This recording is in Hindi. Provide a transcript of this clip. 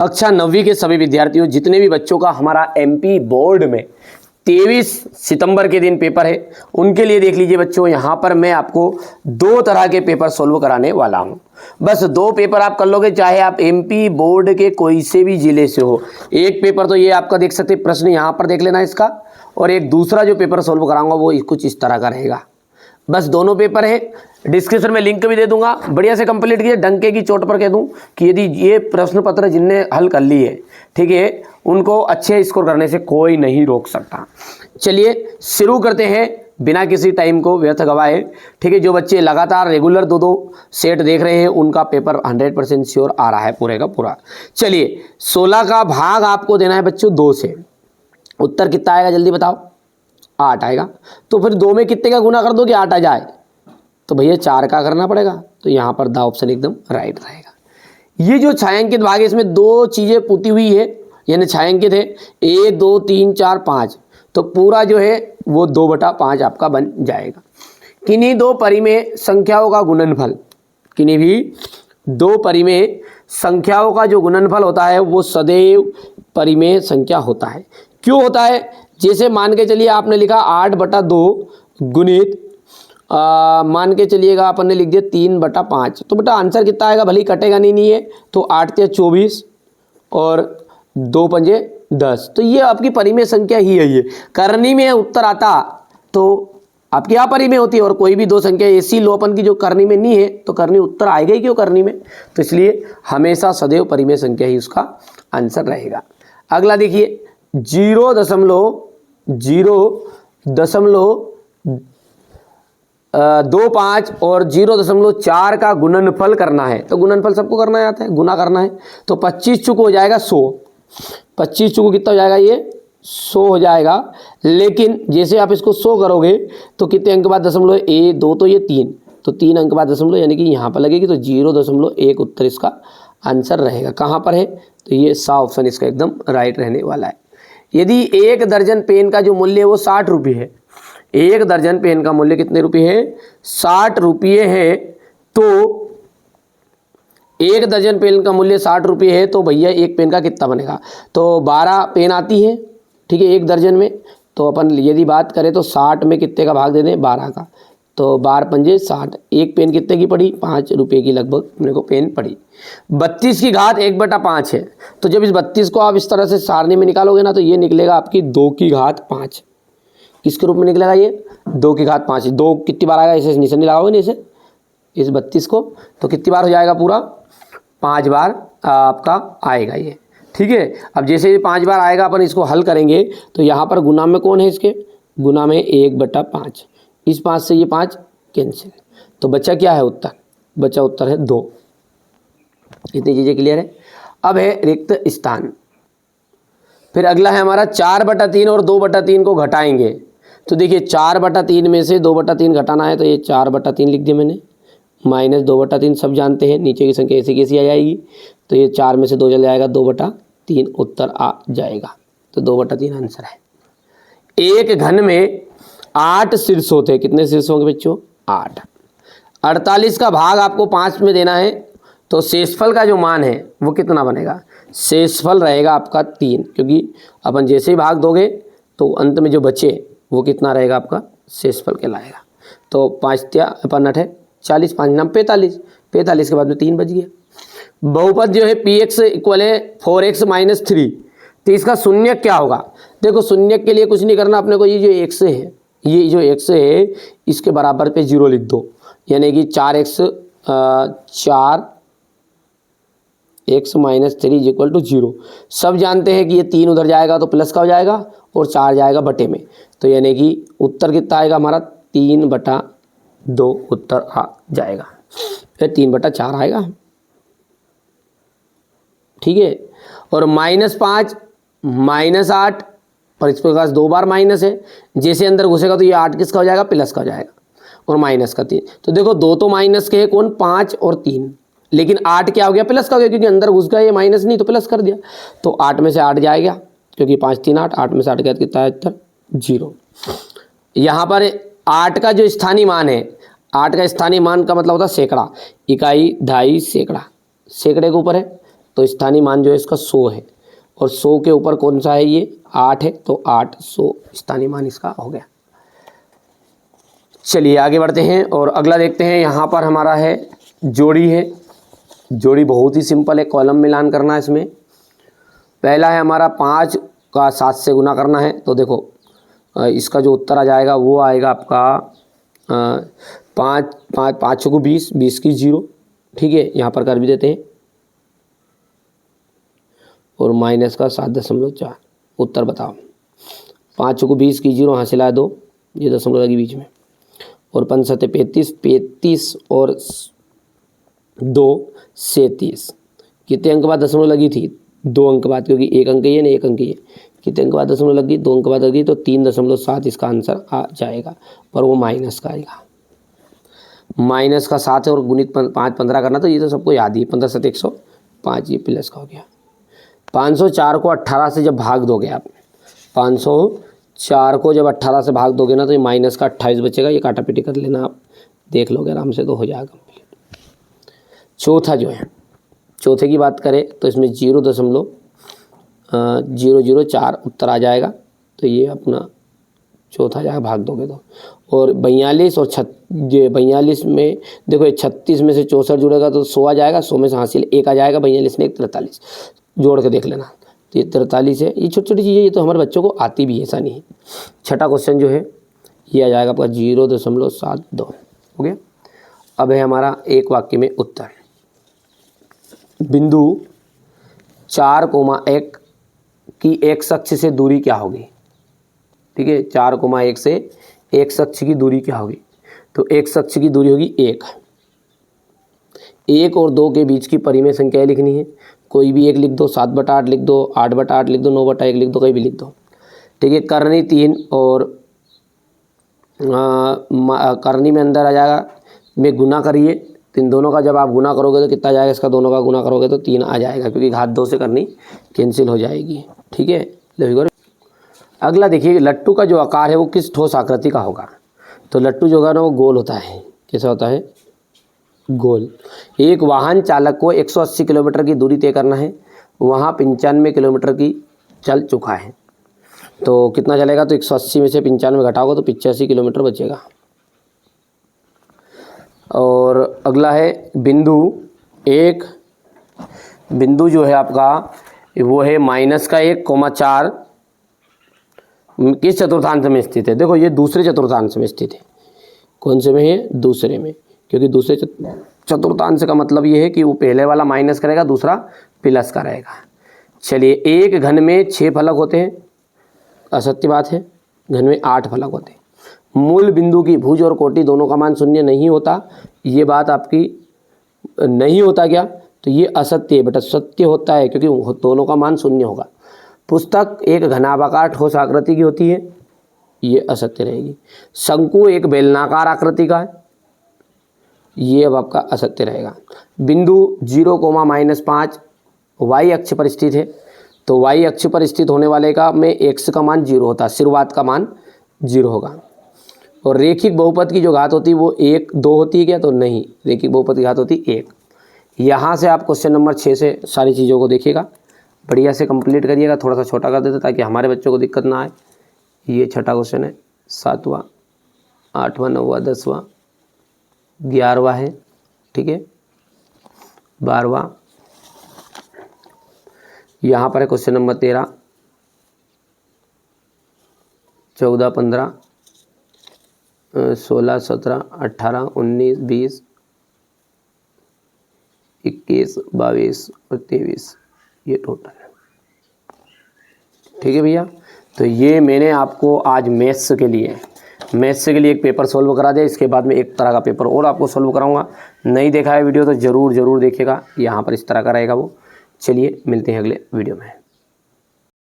कक्षा 9वीं के सभी विद्यार्थियों, जितने भी बच्चों का हमारा एमपी बोर्ड में 23 सितंबर के दिन पेपर है, उनके लिए देख लीजिए बच्चों, यहाँ पर मैं आपको 2 तरह के पेपर सोल्व कराने वाला हूँ। बस 2 पेपर आप कर लोगे, चाहे आप एमपी बोर्ड के कोई से भी जिले से हो। एक पेपर तो ये आपका देख सकते, प्रश्न यहाँ पर देख लेना इसका, और एक दूसरा जो पेपर सोल्व कराऊंगा वो कुछ इस तरह का रहेगा। बस दोनों पेपर है, डिस्क्रिप्शन में लिंक भी दे दूंगा, बढ़िया से कंप्लीट कीजिए। डंके की चोट पर कह दूं कि यदि ये प्रश्न पत्र जिनने हल कर ली है, ठीक है, उनको अच्छे स्कोर करने से कोई नहीं रोक सकता। चलिए शुरू करते हैं बिना किसी टाइम को व्यर्थ गवाए, ठीक है। जो बच्चे लगातार रेगुलर 2-2 सेट देख रहे हैं, उनका पेपर 100% श्योर आ रहा है पूरे का पूरा। चलिए 16 का भाग आपको देना है बच्चों 2 से। उत्तर कितना आएगा जल्दी बताओ? 8 आएगा। तो फिर 2 में कितने का गुना कर दो कि 8 आ जाए? तो भैया 4 का करना पड़ेगा। तो यहाँ पर दा ऑप्शन एकदम राइट रहेगा। ये जो छायांकित भाग है, इसमें 2 चीज़ें पुती हुई है, यानी छायांकित है 1 2 3 4 5, तो पूरा जो है वो 2/5 आपका बन जाएगा। किन्हीं 2 परिमेय संख्याओं का गुणनफल, किन्हीं भी 2 परिमेय संख्याओं का जो गुणनफल होता है वो सदैव परिमेय संख्या होता है। क्यों होता है? जैसे मान के चलिए आपने लिखा 8/2 गुणित मान के चलिएगा अपन ने लिख दिया 3/5, तो बेटा आंसर कितना आएगा? भले ही कटेगा नहीं है, तो 8 × 24 और 2 × 5 = 10। तो ये आपकी परिमेय संख्या ही है। ये करनी में उत्तर आता तो आपकी अपरिमेय होती है, और कोई भी 2 संख्या ऐसी लो अपन की जो करनी में नहीं है, तो करनी उत्तर आएगा ही क्यों करनी में? तो इसलिए हमेशा सदैव परिमेय संख्या ही उसका आंसर रहेगा। अगला देखिए 0.25 और 0.4 का गुणनफल करना है। तो गुणनफल सबको करना आता है, गुना करना है। तो 25 चुक हो जाएगा 100, 25 चुक कितना हो जाएगा? ये 100 हो जाएगा। लेकिन जैसे आप इसको 100 करोगे तो कितने अंक बाद दशमलव? 1 2, तो ये 3, तो 3 अंक बाद दशमलव, यानी कि यहाँ पर लगेगी, तो 0.1 उत्तर इसका आंसर रहेगा। कहाँ पर है? तो ये सा ऑप्शन इसका एकदम राइट रहने वाला है। यदि 1 दर्जन पेन का जो मूल्य है वो 60 रुपये है, 1 दर्जन पेन का मूल्य कितने रुपये है? 60 रुपये है। तो 1 दर्जन पेन का मूल्य 60 रुपये है, तो भैया एक पेन का कितना बनेगा? तो 12 पेन आती है, ठीक है, 1 दर्जन में। तो अपन यदि बात करें तो 60 में कितने का भाग दे दें? 12 का। तो 12 पंजे 60, एक पेन कितने की पड़ी? 5 रुपये की लगभग अपने को पेन पड़ी। 32 की घात 1/5 है। तो जब इस 32 को आप इस तरह से सारणी में निकालोगे ना, तो ये निकलेगा आपकी 2 की घात 5। किसके रूप में निकलेगा? ये 2 की घात 5। 2 कितनी बार आएगा? इसे निशानी लगाओगे ना, इसे, इस 32 को, तो कितनी बार हो जाएगा? पूरा 5 बार आपका आएगा ये, ठीक है। अब जैसे 5 बार आएगा, अपन इसको हल करेंगे तो यहाँ पर गुना में कौन है? इसके गुना में 1/5। इस 5 से ये 5 कैंसिल, तो बच्चा क्या है? उत्तर बच्चा उत्तर है 2। इतनी चीज़ें क्लियर है। अब है रिक्त स्थान। फिर अगला है हमारा 4/3 और 2/3 को घटाएंगे। तो देखिए 4/3 में से 2/3 घटाना है, तो ये 4/3 लिख दिया मैंने, माइनस 2/3 सब जानते हैं, नीचे की संख्या ऐसी कैसी आ जाएगी? तो ये 4 में से 2 चल जाएगा, 2/3 उत्तर आ जाएगा। तो 2/3 आंसर है। एक घन में 8 शीर्ष होते हैं। कितने शीर्ष होंगे बच्चों? 8। 48 का भाग आपको 5 में देना है, तो शेषफल का जो मान है वो कितना बनेगा? शेषफल रहेगा आपका 3, क्योंकि अपन जैसे ही भाग दोगे तो अंत में जो बचे वो कितना रहेगा? आपका शेषफल कहलाएगा। तो 5 × 8 = 40, 5 × 9 = 45, 45 के बाद में 3 बच गया। बहुपद जो है px = 4x - 3, तो इसका शून्य क्या होगा? देखो शून्य के लिए कुछ नहीं करना अपने को, ये जो x है, ये जो x है इसके बराबर पे 0 लिख दो, यानी कि 4x - 3 = 0। सब जानते हैं कि ये 3 उधर जाएगा तो प्लस का हो जाएगा, और 4 जाएगा बटे में, तो यानी कि उत्तर कितना आएगा हमारा? 3/2 उत्तर आ जाएगा। फिर 3/4 आएगा, ठीक है। और -5 -8, और इसके पास 2 बार माइनस है, जैसे अंदर घुसेगा तो ये 8 किसका हो जाएगा? प्लस का हो जाएगा, और माइनस का 3। तो देखो 2 तो माइनस के है, कौन? 5 और 3, लेकिन 8 क्या हो गया? प्लस का हो गया, क्योंकि अंदर घुस गया, ये माइनस नहीं तो प्लस कर दिया। तो 8 में से 8 जाएगा, क्योंकि 5 3 8, 8 में से 8 गया कितना है? उत्तर 0। यहाँ पर 8 का जो स्थानीय मान है, 8 का स्थानीय मान का मतलब होता है सैकड़ा, इकाई, ढाई, सैकड़ा, सैकड़े के ऊपर है, तो स्थानीय मान जो है इसका 100 है, और 100 के ऊपर कौन सा है, ये 8 है, तो 800 स्थानीय मान इसका हो गया। चलिए आगे बढ़ते हैं और अगला देखते हैं। यहाँ पर हमारा है जोड़ी है। जोड़ी बहुत ही सिंपल है, कॉलम मिलान करना है इसमें। पहला है हमारा 5 का 7 से गुना करना है। तो देखो इसका जो उत्तर आ जाएगा वो आएगा आपका 5 को 20, 20 की 0, ठीक है, यहाँ पर कर भी देते हैं, और माइनस का 7.4। उत्तर बताओ। 5 को 20 की 0 हासिल आया 2, ये दशमलव लगी बीच में, और 5 7 35, 35 और 2 37। कितने अंक बाद दशमलव लगी थी, 2 अंक बाद, क्योंकि 1 अंक ही है ना, 1 अंक ही है। कितने अंक बाद दशमलव लगी, 2 अंक बाद लगी, तो 3.7 इसका आंसर आ जाएगा, पर वो माइनस का आएगा। माइनस का 7 है और गुणित 5 15 करना, तो ये तो सबको याद ही, 15 7 105, ये प्लस का हो गया। 504 को 18 से जब भाग दोगे आप, 504 को जब 18 से भाग दोगे ना, तो ये माइनस का 28 बचेगा। ये काटा पीटी कर लेना, आप देख लोगे आराम से, तो हो जाएगा कंप्लीट। चौथा जो है, चौथे की बात करें तो इसमें 0.004 उत्तर आ जाएगा। तो ये अपना चौथा जाएगा, भाग दोगे तो। और 42 और 42 में देखो, ये 36 में से 64 जुड़ेगा तो 100 आ जाएगा, 100 में से हासिल 1 आ जाएगा, 42 ने 1 43, जोड़ के देख लेना। तो ये 43 है। ये छोटी छोटी चीज़ें, ये तो हमारे बच्चों को आती भी है, ऐसा नहीं है। छठा क्वेश्चन जो है ये आ जाएगा आपका 0.72 हो गया। अब है हमारा एक वाक्य में उत्तर। बिंदु 4,1 की x अक्ष से दूरी क्या होगी, ठीक है, 4,1 से x अक्ष की दूरी क्या होगी। तो x अक्ष की दूरी होगी 1। 1 और 2 के बीच की परिमेय संख्या लिखनी है। कोई भी एक लिख दो, 7/8 लिख दो, 8/8 लिख दो, 9/1 लिख दो, कोई भी लिख दो, ठीक है। करनी 3 और करनी में अंदर आ जाएगा, में गुना करिए, तो इन दोनों का जब आप गुना करोगे तो कितना जाएगा, इसका दोनों का गुना करोगे तो 3 आ जाएगा, क्योंकि घात 2 से करनी कैंसिल हो जाएगी, ठीक है। अगला देखिए, लट्टू का जो आकार है वो किस ठोस आकृति का होगा। तो लट्टू जो है ना वो गोल होता है। कैसा होता है, गोल। एक वाहन चालक को 180 किलोमीटर की दूरी तय करना है, वहाँ 95 किलोमीटर की चल चुका है, तो कितना चलेगा, तो 180 में से 95 घटाओगे तो 85 किलोमीटर बचेगा। और अगला है बिंदु जो है आपका वो है -1,4 किस चतुर्थांश में स्थित है। देखो ये दूसरे चतुर्थांश में स्थित है। कौन से में है, दूसरे में, क्योंकि दूसरे चतुर्थांश का मतलब ये है कि वो पहले वाला माइनस करेगा, दूसरा प्लस का रहेगा। चलिए, एक घन में 6 फलक होते हैं, असत्य बात है, घन में 8 फलक होते हैं। मूल बिंदु की भुज और कोटि दोनों का मान 0 नहीं होता, ये बात आपकी नहीं होता क्या, तो ये असत्य है बेटा, सत्य होता है, क्योंकि दोनों का मान 0 होगा। पुस्तक एक घनाभाकार ठोस आकृति की होती है, ये असत्य रहेगी। शंकु एक बेलनाकार आकृति का है, ये अब आपका असत्य रहेगा। बिंदु 0,-5 y अक्ष पर स्थित है, तो y अक्ष पर स्थित होने वाले का में x का मान 0 होता है, शुरुआत का मान 0 होगा। और रेखिक बहुपद की जो घात होती है वो 1 2 होती है क्या, तो नहीं, रेखिक बहुपद की घात होती 1। यहाँ से आप क्वेश्चन नंबर 6 से सारी चीज़ों को देखिएगा, बढ़िया से कंप्लीट करिएगा। थोड़ा सा छोटा कर देते ताकि हमारे बच्चों को दिक्कत ना आए। ये छठा क्वेश्चन है, 7वां 8वां 9वां 10वां 11वां है, ठीक है, 12वां। यहाँ पर है क्वेश्चन नंबर 13 14 15 16 17 18 19 20 21 22 और 23, ये टोटल है, ठीक है भैया। तो ये मैंने आपको आज मैथ्स के लिए एक पेपर सोल्व करा दिया। इसके बाद में एक तरह का पेपर और आपको सोल्व कराऊंगा। नहीं देखा है वीडियो तो ज़रूर देखिएगा, यहाँ पर इस तरह का रहेगा वो। चलिए मिलते हैं अगले वीडियो में।